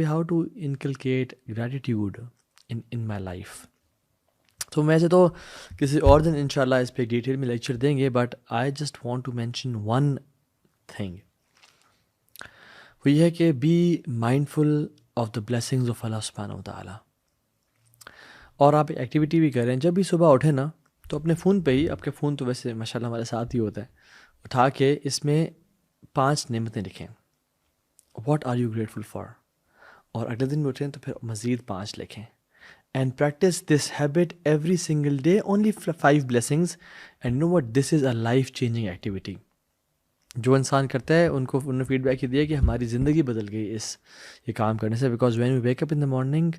how to inculcate gratitude in my life. تو ویسے تو کسی اور دن انشاءاللہ اس پہ ڈیٹیل میں لیکچر دیں گے، but I just want to mention one thing, وہ یہ ہے کہ be mindful of the blessings of اللہ سبحانہ و تعالیٰ. اور آپ ایکٹیویٹی بھی کریں، جب بھی صبح اٹھیں نا تو اپنے فون پہ ہی، آپ کے فون تو ویسے ماشاءاللہ ہمارے ساتھ ہی ہوتا ہے، اٹھا کے اس میں 5 نعمتیں لکھیں، what are you grateful for, اور اگلے دن بھی اٹھیں تو پھر مزید 5 لکھیں. And practice this habit every single day, only 5 blessings, and you know what, this is a life changing activity. جو انسان کرتا ہے انہوں نے فیڈ بیک یہ دیا کہ ہماری زندگی بدل گئی یہ کام کرنے سے. because when we wake up in the morning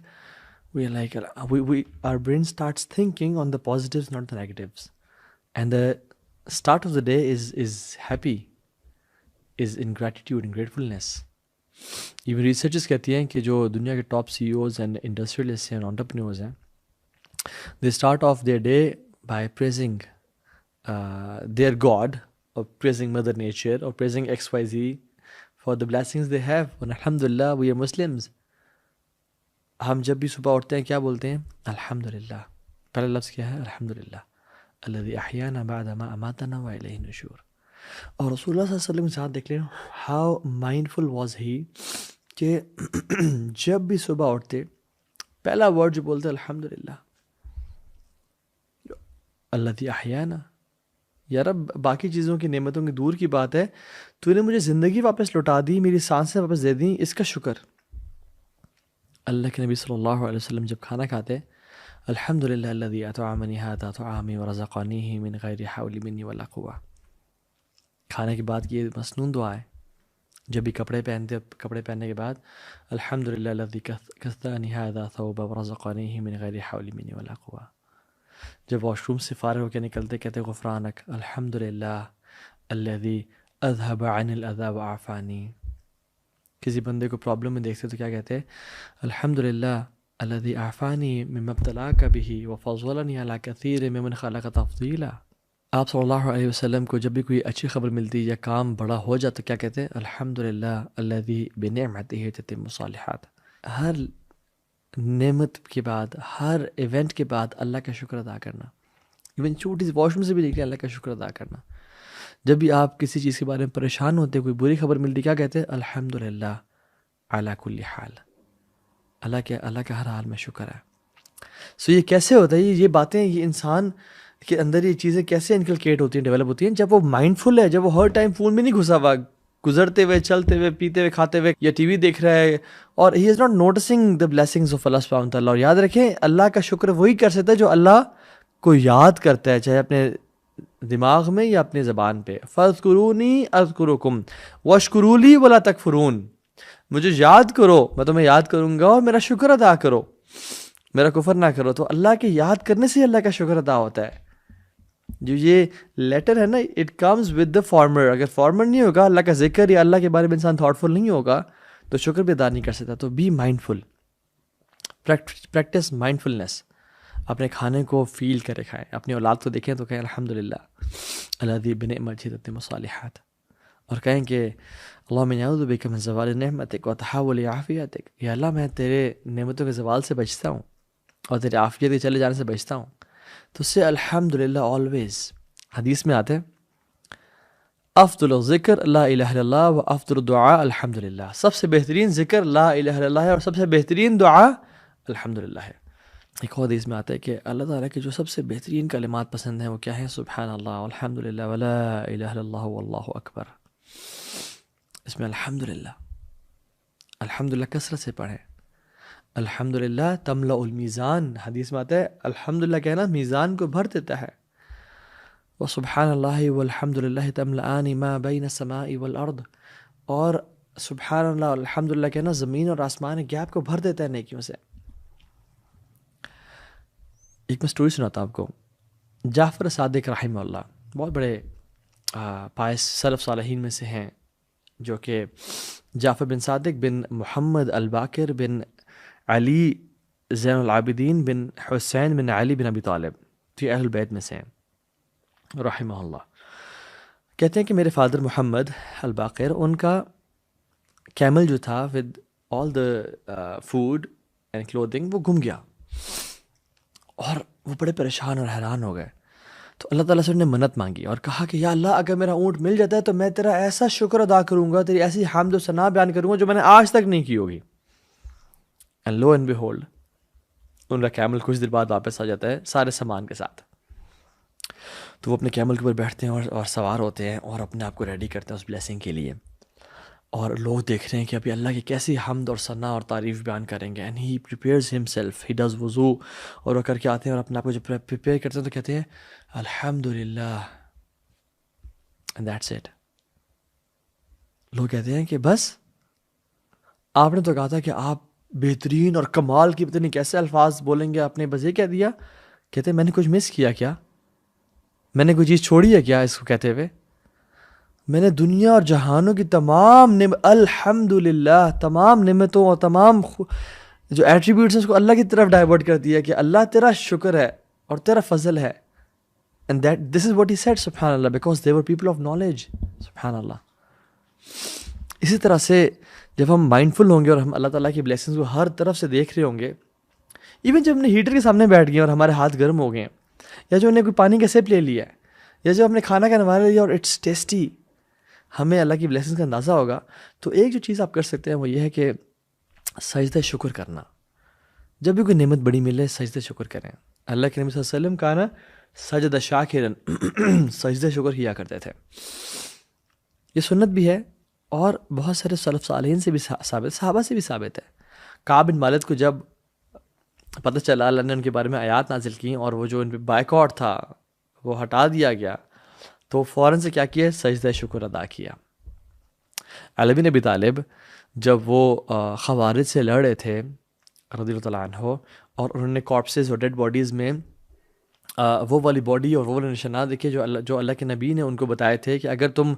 we are like our brain starts thinking on the positives, not the negatives, and the start of the day is happy, is in gratitude and gratefulness. Even researches کہتی ہیں کہ جو دنیا کے top CEOs and industrialist ہیں، entrepreneurs ہیں، they start off their day by praising their god, اور praising mother nature, اور praising X Y Z for the blessings they have. الحمد للہ وی آر مسلمز. ہم جب بھی صبح اٹھتے ہیں کیا بولتے ہیں؟ الحمد للہ. پہلا لفظ کیا ہے؟ الحمد للہ الذی احیانا بعد ما اماتنا والیہ النشور. اور رسول اللہ صلی اللہ علیہ وسلم کے ساتھ دیکھ لیں ہاؤ مائنڈفل واز ہی، کہ جب بھی صبح اٹھتے پہلا ورڈ جو بولتے الحمد للہ الذی احیانا. یا رب باقی چیزوں کی نعمتوں کی دور کی بات ہے، تو نے مجھے زندگی واپس لوٹا دی، میری سانسیں واپس دے دیں، اس کا شکر. اللہ کے نبی صلی اللہ علیہ وسلم جب کھانا کھاتے الحمد للہ الذی اطعمنی ھذا طعامی ورزقنیہ من غیر حول منی ولا قوہ. کھانے کے بعد یہ مسنون دعا ہے. جب بھی کپڑے پہننے کے بعد الحمد للہ الذی کسانی ھذا ثوبا ورزقنیہ من غیر حول منی ولا قوہ. جب واش روم سے فارغ ہو کے نکلتے کہتے غفرانک الحمد للہ الذی اذهب عن الاذى وعافانی. کسی بندے کو پرابلم میں دیکھتے تو کیا کہتے؟ الحمد للہ الذی عافانی مما ابتلاک بہ وفضلنی علی کثیر ممن خلق تفضیلا. آپ صلی اللہ علیہ وسلم کو جب بھی کوئی اچھی خبر ملتی یا کام بڑا ہو جاتا کیا کہتے ہیں؟ الحمد للہ الذی بنعمتہ تتم الصالحات. ہر نعمت کے بعد، ہر ایونٹ کے بعد اللہ کا شکر ادا کرنا. ایون چھوٹی سی واش روم سے بھی نکلے اللہ کا شکر ادا کرنا. جب بھی آپ کسی چیز کے بارے میں پریشان ہوتے، کوئی بری خبر ملتی کیا کہتے ہیں؟ الحمد للہ علی کل حال. اللہ کا ہر حال میں شکر ہے. سو یہ کیسے ہوتا ہے؟ یہ باتیں، یہ انسان کے اندر یہ چیزیں کیسے انکلکیٹ ہوتی ہیں، ڈیولپ ہوتی ہیں؟ جب وہ مائنڈفل ہے، جب وہ ہر ٹائم فون میں نہیں گھسا ہوا، گزرتے ہوئے، چلتے ہوئے، پیتے ہوئے، کھاتے ہوئے یا ٹی وی دیکھ رہا ہے، اور he is not noticing the blessings of اللہ سبحانہ وتعالیٰ. اور یاد رکھیں اللہ کا شکر وہی کر سکتا ہے جو اللہ کو یاد کرتا ہے، چاہے اپنے دماغ میں یا اپنے زبان پہ. فاذکرونی اذکرکم واشکروا لی ولا تکفرون. مجھے یاد کرو، میں تمہیں یاد کروں گا، اور میرا شکر ادا کرو، میرا کفر نہ کرو. تو اللہ کے یاد کرنے سے اللہ کا شکر ادا ہوتا ہے. جو یہ لیٹر ہے نا، it comes with the farmer. اگر فارمر نہیں ہوگا، اللہ کا ذکر یا اللہ کے بارے میں انسان تھاٹفل نہیں ہوگا تو شکر بھی ادا نہیں کر سکتا. تو بی مائنڈفل، پریکٹس مائنڈفلنس. اپنے کھانے کو فیل کرے کھائیں، اپنی اولاد کو دیکھیں تو کہیں الحمد للہ الذی بنعمتہ تتم الصالحات. اور کہیں کہ اللہم انی اعوذ بک من زوال نعمتک وتحول عافیتک. یا اللہ میں تیرے نعمتوں کے زوال سے بچتا ہوں اور تیرے عافیت کے چلے جانے سے بچتا ہوں. تو اس سے الحمد للہ آلویز. حدیث میں آتے ہیں افضل الذکر لا الہ الا اللہ و افضل الدعاء الحمد للہ. سب سے بہترین ذکر لا الہ الا اللہ ہے، اور سب سے بہترین دعا الحمد للہ ہے. ایک اور حدیث میں آتا ہے کہ اللہ تعالیٰ کے جو سب سے بہترین کلمات پسند ہیں وہ کیا ہیں؟ سبحان اللہ والحمد للہ ولا الہ الا اللہ واللہ اکبر. اس میں الحمد للہ کثرت سے پڑھیں. الحمد للہ تملأ المیزان. حدیث میں آتا ہے الحمد للہ کہنا میزان کو بھر دیتا ہے. وسبحان اللہ والحمد للہ تملأان ما بین السماء والارض. اور سبحان اللہ اور الحمد للہ کہنا زمین اور آسمان کے گیپ کو بھر دیتا ہے نیکیوں سے. ایک میں سٹوری سناتا ہوں آپ کو. جعفر صادق رحمہ اللہ بہت بڑے پائس سلف صالحین میں سے ہیں، جو کہ جعفر بن صادق بن محمد الباقر بن علی زین العابدین بن حسین بن علی بن ابی طالب، تو اہل بیت میں سے ہیں رحمہ اللہ. کہتے ہیں کہ میرے فادر محمد الباقر، ان کا کیمل جو تھا with all the food and clothing وہ گم گیا، اور وہ بڑے پریشان اور حیران ہو گئے. تو اللہ تعالیٰ سے انہوں نے منت مانگی اور کہا کہ یا اللہ اگر میرا اونٹ مل جاتا ہے تو میں تیرا ایسا شکر ادا کروں گا، تیری ایسی حمد و ثنا بیان کروں گا جو میں نے آج تک نہیں کی ہوگی. اینڈ لو اینڈ بیہولڈ ان کا کیمل کچھ دیر بعد واپس آ جاتا ہے سارے سامان کے ساتھ. تو وہ اپنے کیمل کے اوپر بیٹھتے ہیں اور سوار ہوتے ہیں اور اپنے آپ کو ریڈی کرتے ہیں اس بلیسنگ کے لیے. اور لوگ دیکھ رہے ہیں کہ ابھی اللہ کی کیسی حمد اور ثنا اور تعریف بیان کریں گے. And he prepares himself, he does وضو، اور وہ کر کے آتے ہیں اور اپنے آپ کو جب پریپیئر کرتے ہیں تو کہتے ہیں الحمد للہ، اینڈ دیٹس اٹ. لوگ کہتے ہیں کہ بس آپ نے تو کہا تھا کہ آپ بہترین اور کمال کی پتہ نہیں کیسے الفاظ بولیں گے، آپ نے بس یہ کہہ دیا. کہتے ہیں میں نے کچھ مس کیا کیا؟ میں نے کوئی چیز چھوڑی ہے کیا اس کو کہتے ہوئے؟ میں نے دنیا اور جہانوں کی تمام الحمد للہ تمام نعمتوں اور تمام جو ایٹریبیوٹس ہیں اس کو اللہ کی طرف ڈائیورٹ کر دیا کہ اللہ تیرا شکر ہے اور تیرا فضل ہے. And that this is what he said سبحان اللہ because they were people of knowledge. سبحان اللہ. اسی طرح سے جب ہم مائنڈفل ہوں گے اور ہم اللہ تعالیٰ کی بلیسنگز کو ہر طرف سے دیکھ رہے ہوں گے، ایون جب ہم نے ہیٹر کے سامنے بیٹھ گئے اور ہمارے ہاتھ گرم ہو گئے ہیں، یا جو ہم نے کوئی پانی کا سپ لے لیا ہے، یا جو ہم نے کھانا کا نوارا لیا اور اٹس ٹیسٹی، ہمیں اللہ کی بلیسنگز کا اندازہ ہوگا. تو ایک جو چیز آپ کر سکتے ہیں وہ یہ ہے کہ سجدہ شکر کرنا. جب بھی کوئی نعمت بڑی ملے سجدہ شکر کریں. اللہ کے نبی صلی اللہ علیہ وسلم کا نا سجدہ شاکرن سجدہ شکر کیا کرتے تھے. یہ سنت بھی ہے اور بہت سارے سلف صالحین سے بھی ثابت، صحابہ سے بھی ثابت ہے. کعب بن مالک کو جب پتہ چلا اللہ نے ان کے بارے میں آیات نازل کی اور وہ جو ان پہ بائیکاٹ تھا وہ ہٹا دیا گیا، تو فوراً سے کیا کیا؟ سجدہ شکر ادا کیا. علی بن ابی طالب جب وہ خوارج سے لڑ رہے تھے رضی اللہ تعالیٰ عنہ، اور انہوں نے کارپسز اور ڈیڈ باڈیز میں وہ والی باڈی اور وہ والے نشانات دیکھے جو اللہ کے نبی نے ان کو بتائے تھے کہ اگر تم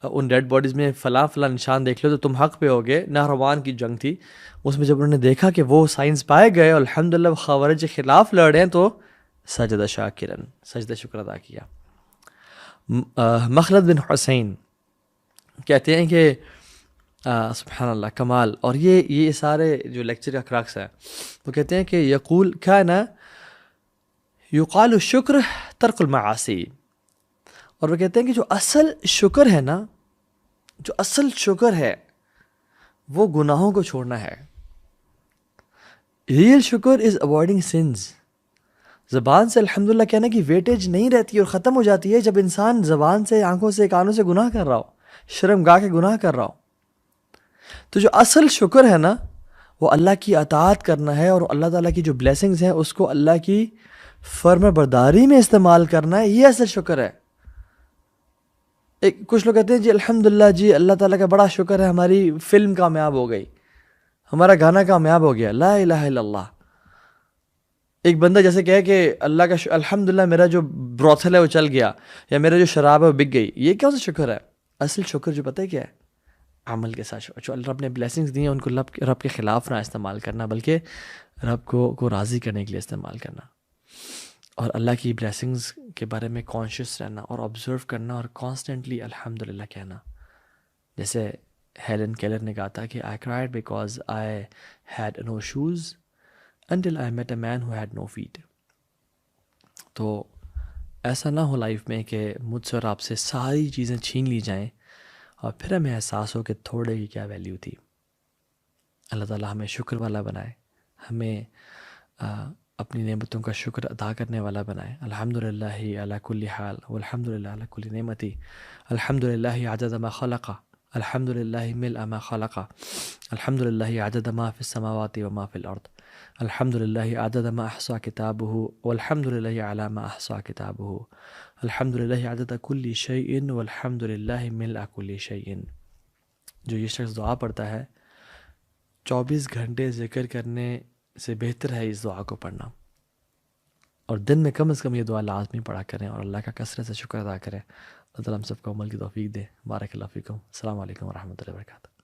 ان ڈیڈ باڈیز میں فلاں فلاں نشان دیکھ لو تو تم حق پہ ہوگے. نہروان کی جنگ تھی، اس میں جب انہوں نے دیکھا کہ وہ سائنس پائے گئے اور الحمدللہ وہ خوارج کے خلاف لڑ رہے ہیں تو سجدہ شاکرن سجدہ شکر ادا کیا. مخلد بن حسین کہتے ہیں کہ سبحان اللہ کمال، اور یہ سارے جو لیکچر کا کراکس ہے وہ کہتے ہیں کہ یقول کان یقال الشکر ترک المعاصی. اور وہ کہتے ہیں کہ جو اصل شکر ہے نا، جو اصل شکر ہے وہ گناہوں کو چھوڑنا ہے. ریئل شکر از اوائڈنگ سنز. زبان سے الحمدللہ کہنے کی ویٹیج نہیں رہتی اور ختم ہو جاتی ہے جب انسان زبان سے، آنکھوں سے، کانوں سے گناہ کر رہا ہو، شرم گاہ کے گناہ کر رہا ہو. تو جو اصل شکر ہے نا وہ اللہ کی اطاعت کرنا ہے، اور اللہ تعالیٰ کی جو بلیسنگز ہیں اس کو اللہ کی فرما برداری میں استعمال کرنا ہے. یہ اصل شکر ہے. کچھ لوگ کہتے ہیں جی الحمدللہ جی اللہ تعالیٰ کا بڑا شکر ہے ہماری فلم کامیاب ہو گئی، ہمارا گانا کامیاب ہو گیا. لا الہ الا اللہ. ایک بندہ جیسے کہے کہ اللہ کا الحمدللہ میرا جو بروتھل ہے وہ چل گیا، یا میرا جو شراب ہے وہ بک گئی. یہ کیا شکر ہے؟ اصل شکر جو پتہ ہے کیا ہے؟ عمل کے ساتھ جو اللہ رب نے بلیسنگز دی ہیں ان کو رب کے خلاف نہ استعمال کرنا، بلکہ رب کو راضی کرنے کے لیے استعمال کرنا، اور اللہ کی بلیسنگز کے بارے میں کانشیس رہنا اور آبزرو کرنا اور کانسٹنٹلی الحمدللہ کہنا. جیسے ہیلن کیلر نے کہا تھا کہ I cried because I had no shoes until I met a man who had no feet. تو ایسا نہ ہو لائف میں کہ مجھ سے اور آپ سے ساری چیزیں چھین لی جائیں اور پھر ہمیں احساس ہو کہ تھوڑے کی کیا ویلیو تھی. اللہ تعالیٰ ہمیں شکر والا بنائے، ہمیں اپنی نعمتوں کا شکر ادا کرنے والا بنائے. الحمدللہ علی کل حال والحمدللہ علی کل نعمتی، الحمدللہ عدد ما خلق، الحمدللہ ملء ما خلق، الحمدللہ عدد ما فی السماوات وما فی الارض، الحمدللہ عدد ما احصى کتابہ والحمدللہ علی ما احصى کتابہ، الحمدللہ عدد کل شیء والحمدللہ ملء کل شیء. جو یہ شخص دعا پڑھتا ہے 24 گھنٹے ذکر کرنے سے بہتر ہے اس دعا کو پڑھنا، اور دن میں کم از کم یہ دعا لازمی پڑھا کریں اور اللہ کا کثرت سے شکر ادا کریں. اللہ تعالیٰ ہم سب کو عمل کی توفیق دے. بارک اللہ فیکم. السلام علیکم ورحمۃ اللہ وبرکاتہ.